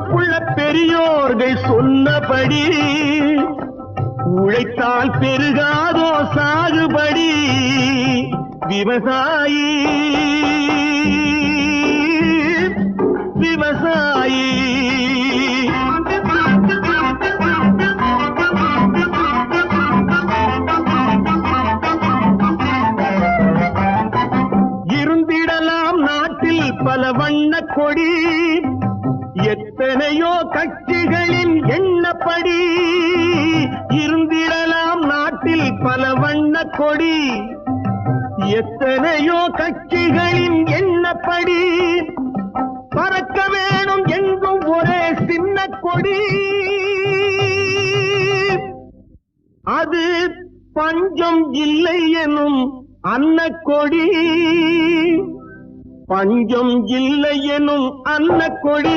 பொறுப்புள்ள பெரியோர்கள் சொன்னபடி உழைத்தால் பெருகாதோ சாகுபடி விவசாயி விவசாயி இருந்திடலாம் நாட்டில் பல வண்ண கொடி எத்தனையோ கட்சிகளின் எண்ணப்படி இருந்திடலாம் நாட்டில் பல வண்ண கொடி எத்தனையோ கட்சிகளின் எண்ணப்படி பறக்க வேணும் எங்கும் ஒரே சின்ன கொடி அது பஞ்சம் இல்லை எனும் அன்னக்கொடி பஞ்சம் இல்லை எனும் அன்னக்கொடி